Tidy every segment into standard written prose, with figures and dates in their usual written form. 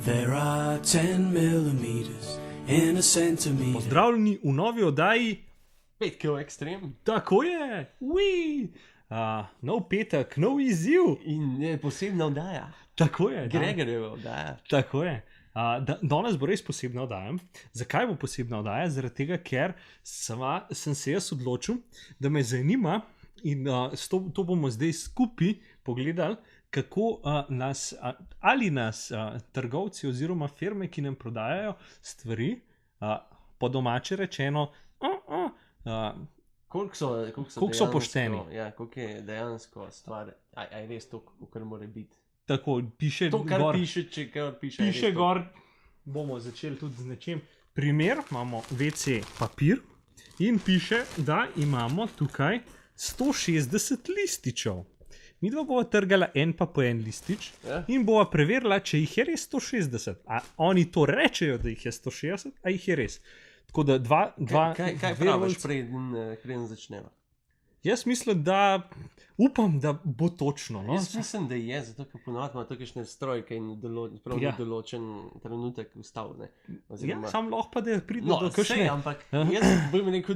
There are 10 millimeters in a centimeter. Pozdravljeni v novi oddaji. Petkov ekstrem. Tako je, nov petek, nov izziv. In je posebna oddaja. Tako je. Gregorjeva oddaja. Tako je. Danes bo res posebna oddaja. Zakaj bo posebna oddaja? Zaradi tega, ker sem se jaz odločil, da me zanima in to bomo zdaj skupaj pogledali, kako nas trgovci oziroma firme, ki nam prodajajo stvari, po domače rečeno, Koliko so pošteni. Ja, koliko je dejansko stvar, je res to, kar mora biti. Tako, piše to, kar gor, piše, če kar piše. Piše gor, bomo začeli tudi z nečim. Primer, imamo WC papir in piše, da imamo tukaj 160 lističev. Mi dva bova trgala en pa po en listič in bova preverila, če jih je res 160. A oni to rečejo, da jih je 160, a jih je res. Tako da Kaj praviš, preden začneva? Jaz mislim, upam, da bo točno. No? Jaz mislim, da je, zato ker ponovadi ima takšne strojke in določen trenutek ustavne. Ja, sam lahko pa, da pride do kakšne. Sej, ampak jaz bom rekel,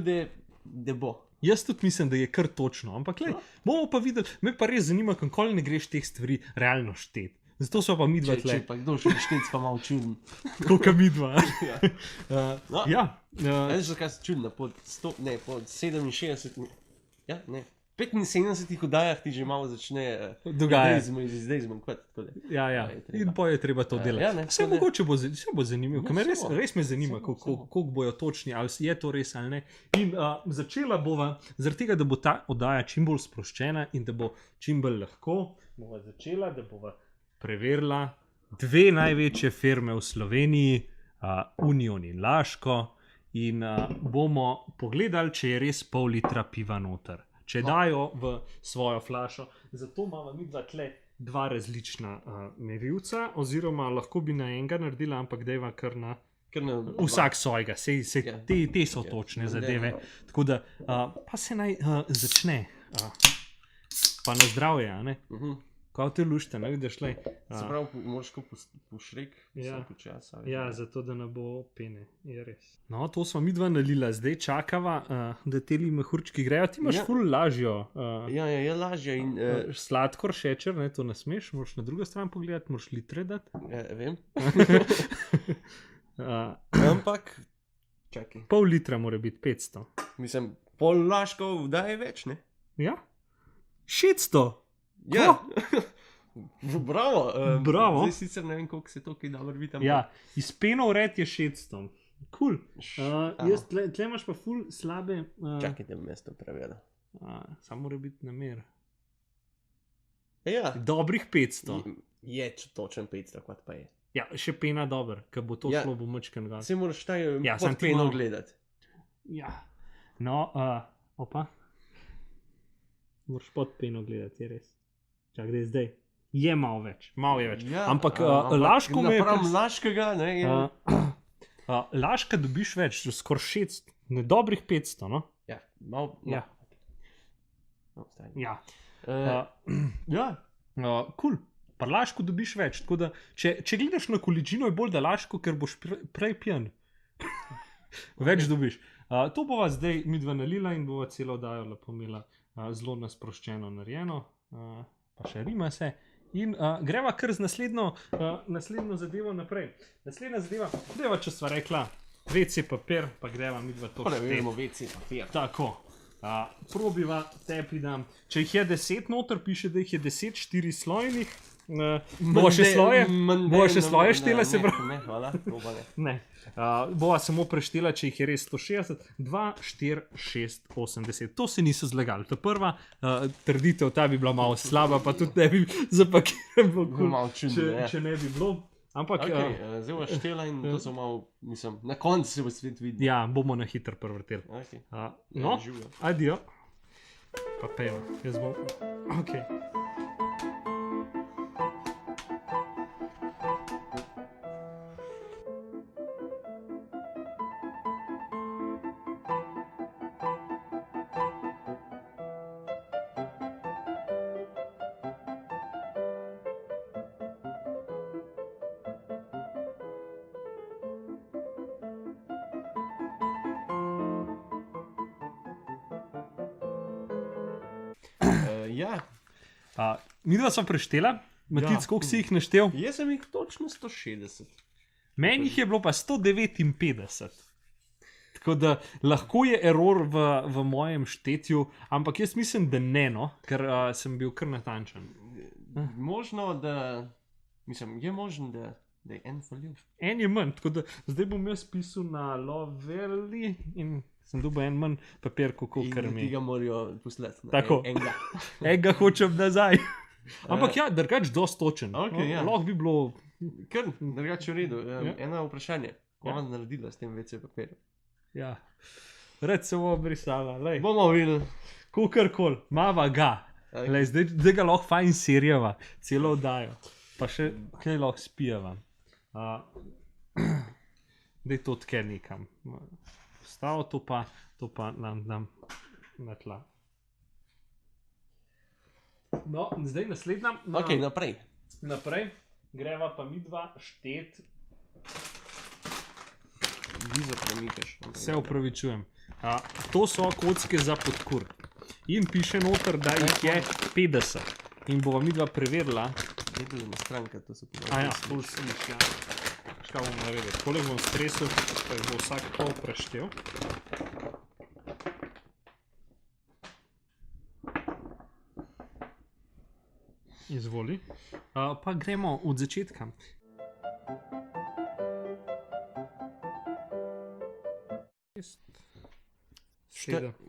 da bo. Jaz tudi mislim, da je kar točno, ampak bomo pa videli, me pa res zanima, kako ne greš teh stvari realno šteti. Zato so pa mi dva tle. Če pa kdo še šteti, pa malo čuden. Koliko mi dva. Veš, zakaj se čudno, po 67, 75 oddajah ti že malo začne dogajati. Zdaj zmanjkvati. Ja. In pa je treba to delati. Vse mogoče bo zanimivo, ker res me zanima, koliko bojo točni, ali je to res ali ne. In začela bova, zaradi tega, da bo ta oddaja čim bolj sproščena in da bo čim bolj lahko, bova začela, da bova preverila dve največje firme v Sloveniji, Union in Laško, in bomo pogledali, če je res pol litra piva noter. Če dajo v svojo flašo. Zato imamo mi dva različna merilca, oziroma lahko bi na enega naredila, ampak dajva kar na vsak svojega. Te so točne zadeve. Tako da, pa se naj začne. Pa na zdravje, a ne? Kaj te lušte, ne vidiš, lej. Se pravi, moraš ko pošrek, počas. Ja, zato da ne bo pene, je res. No, to smo mi dva nalila, zdaj čakava, da teli mehurčki grejo. Ti imaš ful lažjo. Ja, je lažjo in... Sladkor, šečer, ne, to ne smeš, moraš na drugo stran pogledati, moraš litre dati. Ja, vem. Ampak, čakaj. Pol litra mora biti 500. Mislim, pol Laškov daje več, ne? Ja. 600! Ja, bravo. Bravo. Zdaj sicer ne vem, koliko se to kaj dobro vidi. Ja, iz peno vred je 600. Cool. Tle imaš pa ful slabe... Čakaj, da bom jaz to preveril. Samo mora biti namer. Ja. Dobrih 500. Je točen 500, kot pa je. Ja, še pena dober, ker bo to šlo bo mačken gas. Se moraš pod peno gledati. Ja. No, opa. Moraš pod peno gledati, je res. Čak, da je zdaj. Je malo več. Ja, ampak Laško me je... Naprav Laškega, ne? Laška dobiš več, skoraj 600, ne dobrih 500, no? Ja, malo... Ja. Ja. Cool. Pa Laško dobiš več, tako da, če gledaš na količino, je bolj da Laško, ker boš prej pijan. Več dobiš. To bova zdaj mi dva nalila in bova celo oddajo lepo imela zelo nasproščeno narejeno. Pa še rima se. In greva kar z naslednjo zadevo naprej. Naslednja zadeva, greva, če sva rekla, WC papir, pa greva mi dva to šteti. Preverimo WC papir. Tako. Probiva, te pridam. Če jih je 10 noter, piše, da jih je 10 4 slojnih. Bova še sloje štela, se pravi? Ne, hvala. Ne. Bova samo preštela, če jih je res 160. 2, 4, 6, 8, 10. To se niso zlagali. To prva trditev, ta bi bila malo slaba, pa tudi ne bi zapakiral, če ne bi bilo. Ampak... Zdaj bova štela in to so malo, mislim, na koncu se bo svet videl. Ja, bomo na hitro prevrteli. No, adijo. Pa pejmo. Jaz bom... Okej. Ja. Midva sva preštela, Matic, koliko si jih naštel? Jaz sem jih točno 160. Meni jih je bilo pa 159. Tako da lahko je error v mojem štetju, ampak jaz mislim, da ne, no, ker sem bil kar natančen. Možno, da. Mislim, je možno, da je en falil. En je manj, tako da zdaj bom jaz pisal na Loveli in sem dobil en manj papir, kako kar mi. Ki ga morajo poslati. Tako. Enega hočem nazaj. Ampak ja, drugač dosti točen. Okay, ja. Lahko bi bilo. Kar, drugače v redu. Eno vprašanje. Kaj vam naredila s tem WC papirjem? Ja. Red se bo brisala. Bomo videli. Kukorkoli, mava ga. Lej, zdaj ga lahko fajn serijava, celo oddajo. Pa še kaj lahko spijava. Daj to tkaj nekam. Stavo to pa nam na tla. No, zdaj naslednja. Ok, naprej. Naprej. Greva pa midva štet. Vizo premikaš. Se upravičujem. To so kocke za podkur. In piše noter, da jih je 50. In bova midva preverila. Gledali na stranka, to se pravi. Ja, to sem ja. Škaj bom naredil. Kolik bom stresel, pa jih bo vsak pol preštel. Izvoli. Pa gremo od začetka.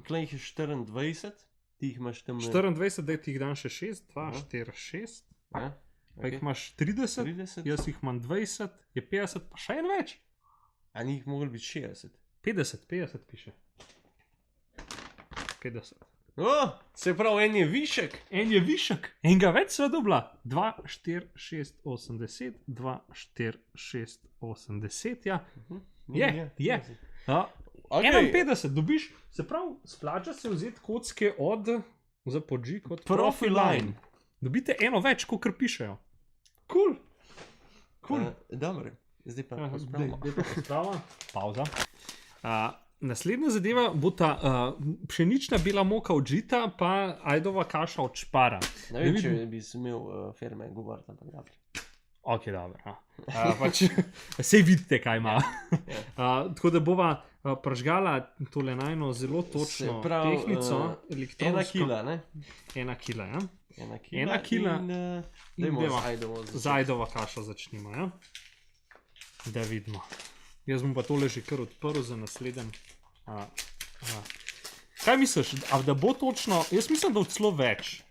Klej jih je 24, ti jih imaš tam... 24, daj ti jih dan še 6, 2, 4, 6. Pa jih imaš 30, jaz jih imam 20, je 50, pa še en več. A ni jih mogli biti 60? 50 piše. 50. Se pravi, en je višek. En je višek. Enega več sva dobila. 2, 4, 6, 8, 10. 2, 4, 6, 8, 10, ja. Je. 51 dobiš, se pravi, splača se vzeti kocke od, za podžig, od Profiline. Dobite eno več, kot pišejo. Cool. Dobro, zdaj pa pospravimo. Pauza. Naslednja zadeva bo ta pšenična bela moka od žita, pa ajdova kaša od špara. Ne vem, če bi smel firme govoriti, ampak dobro. Ok, dobro. Sej vidite, kaj ima. Tako da bova pražgala tole najno zelo točno tehnico. 1 kila, ne? 1 kila, ja. 1 kila in zajdova kaša začnimo, ja. Da vidimo. Jaz bom pa tole že kar odprl za naslednjem. Kaj misliš, da bo točno? Jaz mislim, da celo več.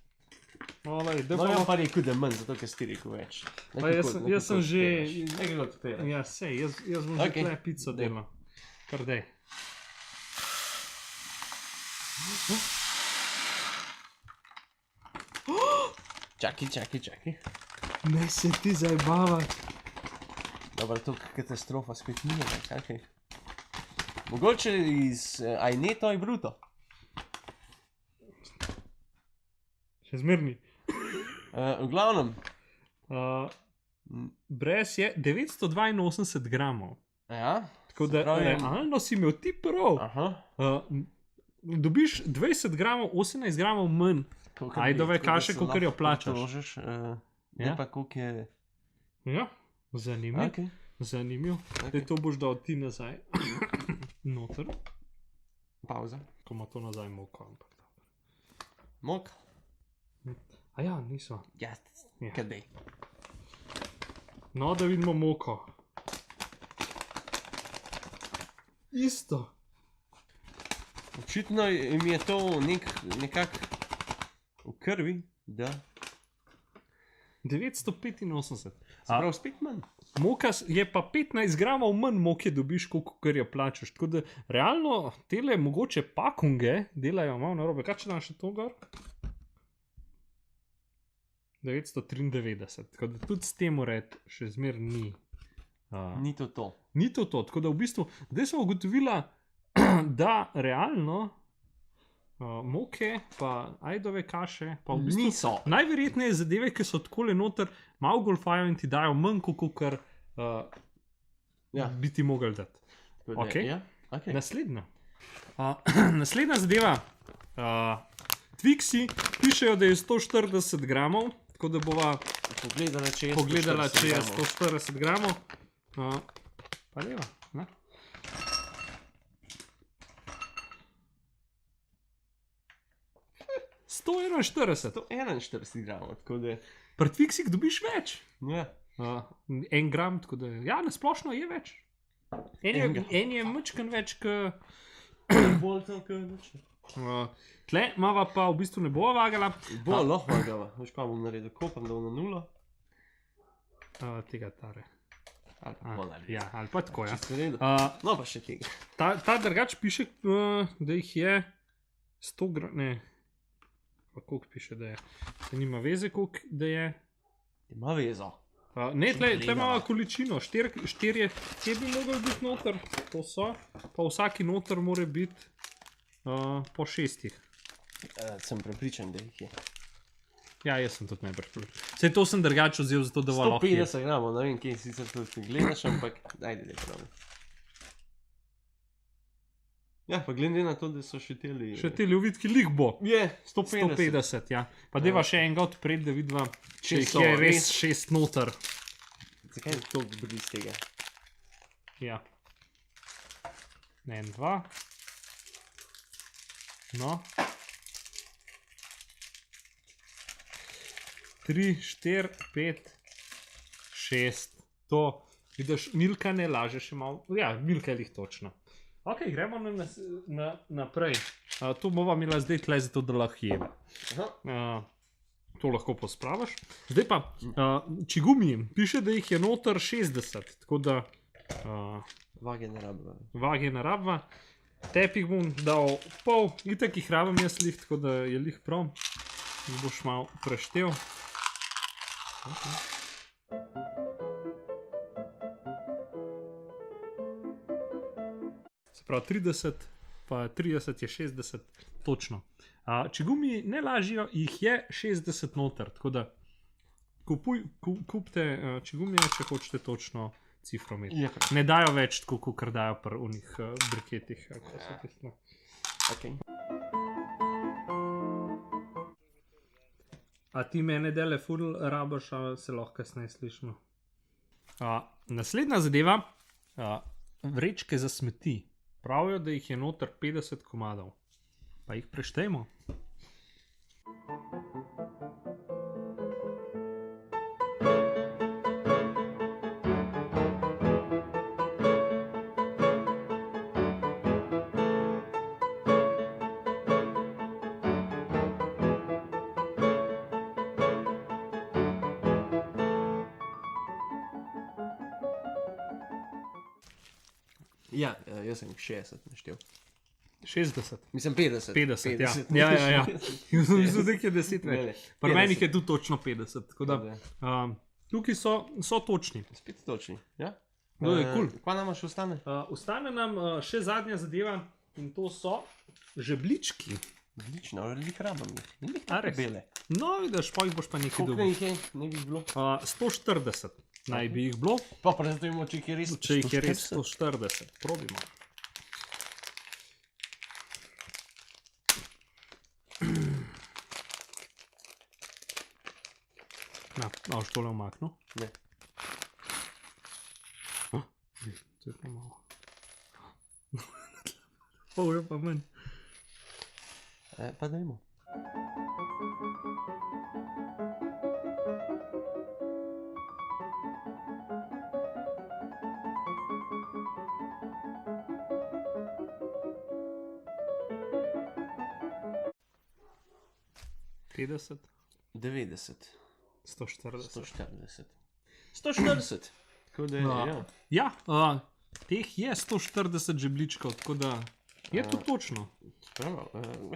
No, ja pa rekel, da manj, zato ker si rekel več. Jaz sem že... Nekaj ga odpira. Ja, sej, jaz bom že tle pico delal. Kar dej. Čaki. Ne se ti zajebavati. Dobro, to katastrofa spet nije, čakaj. Mogoče iz Aineto in Bruto. Še zmerni. V glavnem. Brez je 982 gramov. Ja. Tako da realno si imel ti prav. Dobiš 20 gramov, 18 gramov manj. Ajdove kaše, kolikor jo plačaš. Ne pa koliko je... Ja, zanimiv. Zanimiv. Zdaj to boš dal ti nazaj. Noter. Pauza. Ko ima to nazaj moko. Mok? A ja, niso. Ja, kadej. No, da vidimo moko. Isto. Očitno mi je to nekako v krvi, da... 985. Sprav spet manj. Moka je pa 15 gramov manj moke dobiš, koliko jo plačaš. Tako da realno tele mogoče pakunge delajo malo narobe. Kaj če daš še to gor? 993. Tako da tudi s tem ured še zmer ni. Ni to to. Ni to to. Tako da v bistvu, zdaj sem ugotovila, da realno moke, pa ajdove kaše, pa v bistvu niso. Najverjetneje zadeve, ki so takole noter, malo golfajo in ti dajo manj, kot bi ti mogli dati. Okay. Okay. Naslednja. Naslednja zadeva, Twixi pišejo, da je 140 gramov, tako da bova Pogledala, če je pogledala, če je 140 140 gramov. Pa leva, ne? Sto 41 gramov, tako da... Pri Twixih dobiš več. Ja. 1 gram, tako da ja, nasplošno je več. En je mačkan več, Bolj to, kot več. tle mava pa v bistvu ne bova vagala. Bo lahko vagala. Veš, kaj bom naredil? Kopam, da bo na 0. Tega tare. Ali pa pol ali. Ja, ali pa tako, ja. Čisto v redu. No, pa še tega. Ta drugač piše, da jih je 100 gram, ne, pa koliko piše, da je. Da nima veze, koliko da je. Ima vezo. Ne, tle imamo količino, 4 bi mogli biti noter, to so, pa vsaki noter mora biti po 6. Sem prepričan, da jih je. Ja, jaz sem tudi najbrž prepričan. Sej to sem drugače vzel, zato da lahko je. 150 gramov, ne vem, kje sicer to ti gledaš, ampak ajde, da pravim. Ja, pa glede na to, da so še teli... Še teli uvitki lik bo. Je, 150. 150, ja. Pa deva še enega odpred, da vidva, če jih so je res res. 6 noter. Zakaj je to bliz tega? Ja. 1, 2. No. 3, 4, 5, 6. To, vidiš, Milka ne laže še malo. Ja, Milka je lih točno. Ok, gremo naprej. To bova imela zdaj tle, zato da lahko jeva. To lahko pospravaš. Zdaj pa, čigumi, piše, da jih je noter 60, tako da Vage ne rabva. vage ne rabva. Tepih bom dal pol, itak jih rabim jaz lih, tako da je lih prav. Jih boš malo preštel. Se pravi 30, pa 30 je 60, točno. Čigumi ne lažijo, jih je 60 noter, tako da kupite čigumije, če hočete točno cifro imeti. Ja. Ne dajo več tako, kot dajo pri unih briketih. Okay. A ti mene dele ful rabaš, a se lahko kasneje slišimo. Naslednja zadeva, vrečke za smeti. Pravijo, da jih je noter 50 komadov. Pa jih preštejmo. Ja, jaz sem 60 naštel. 60. Mislim 50. 50, ja. Ja. Mislim, da je 10 Ne, ne, več. Pri meni 50. je tudi točno 50. Tako da, tukaj so točni. Spet točni, ja? To je kul. Kaj nam še ostane? Ostane nam še zadnja zadeva in to so žeblički. Odlično, ali jih rabam. A res? Bele. No, vidiš, pa jih boš pa nekaj Koliko dobil. jih je? Ne bi bilo. 140 naj bi jih bilo. Pa predstavimo, če jih je res Če jih je res 140. 140, probimo. Na, boš tole omaknil? Ne. To je pa malo. Pol je pa manj. Pa dajmo. Petdeset, 90. 140. 140. 140. Tako da je, ja. Ja, teh je 140 žebličkov, tako da je to točno. Spravo.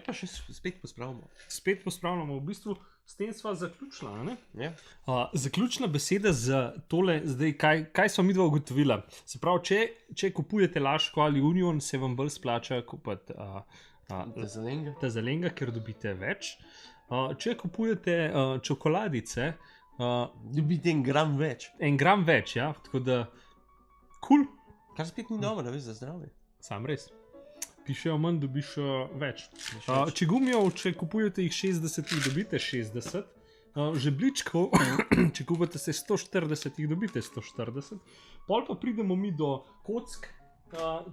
Pa še spet pospravimo. Spet pospravljamo, v bistvu s tem sva zaključila, ne? Ja. Zaključna beseda za tole, zdaj, kaj sva midva ugotovila. Se pravi, če kupujete Laško ali Union, se vam bolj splača kupiti Zelenga. zelenga, ker dobite več. Če kupujete čokoladice, Dobite 1 gram več. 1 gram več, ja, tako da kul, Kar spet ni dobro, veš, za zdravje. sam res. pišejo manj, dobiš več. Če gumijo, če kupujete jih 60, jih dobite 60. Žebličkov, če kupite se 140, jih dobite 140. Pol pa pridemo mi do kock.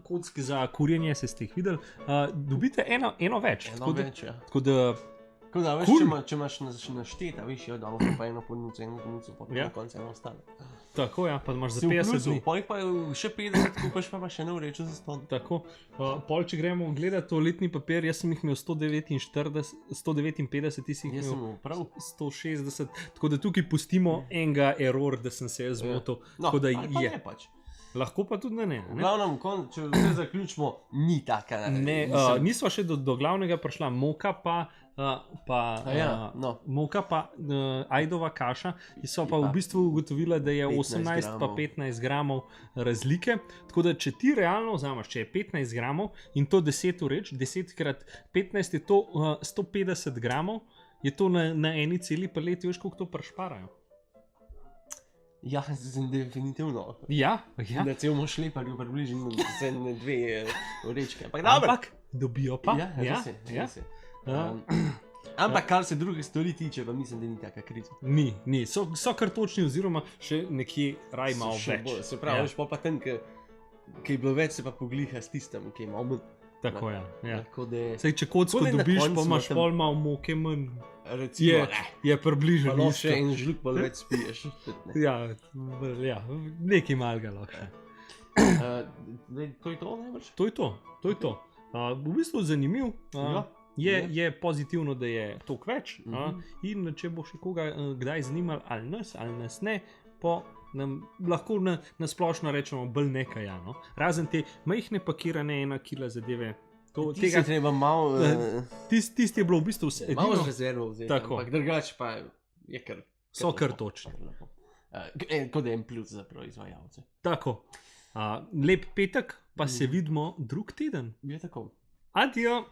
Kock za kurjenje, ste jih videli, dobite eno več. Eno več, ja. Tako da, veš, cool. če imaš našteta, veš, jo damo pa eno ponudco, pa na koncu eno ostane. Tako, ja, pa imaš za 50 dni. Pol pa še 50 kupaš, pa še ne vrečo za ston. Tako, pol, če gremo gledati to letni papir, jaz sem jih imel 159, ti si jih imel prav 160, tako da tukaj pustimo enega error, da sem se jaz zmotil. No, da ali je pač. Lahko pa tudi ne. V glavnem, če vse zaključimo, ni taka. Nisva še do glavnega prišla, moka pa ajdova kaša, so pa v bistvu ugotovila, da je 18 pa 15 gramov razlike. Tako da, če ti realno vzameš, če je 15 gramov in to 10 ureč, 10 krat 15 je to 150 gramov, je to na eni celi paleti, veš, koliko to prešparajo. Ja, definitivno. Ja. Da cel mož šleparju približno se ne 2 urečke. Ampak dobijo pa. Ja. Ampak kar se druge stvari tiče, pa mislim, da ni taka kriza. Ni. So kar točni, oziroma še nekje raj malo več. Se pravi, veš, pa tam, ki je bilo več, se pa pogliha s tistem, ki je malo manj. Tako, ja. Sej, če kocko dobiš, pa imaš pol malo moke manj. Recimo, je približno. Pa še en žluk pa več spiješ. Ja, nekaj malega lahko. To je to, najbrž? To je to. V bistvu zanimiv. Je pozitivno, da je toliko več. In če bo še koga kdaj zanimalo, ali nas ne, pa nam lahko na splošno rečemo bolj nekaj. Razen te majhne pakirane 1 kila zadeve. Tega treba malo... Tisti je bilo v bistvu vse. Malo z rezervo vzeti, ampak drugače pa je kar... So kar točni. Kot en plus za proizvajalce. Tako. Lep petek, pa se vidimo drug teden. Je tako. Adijo.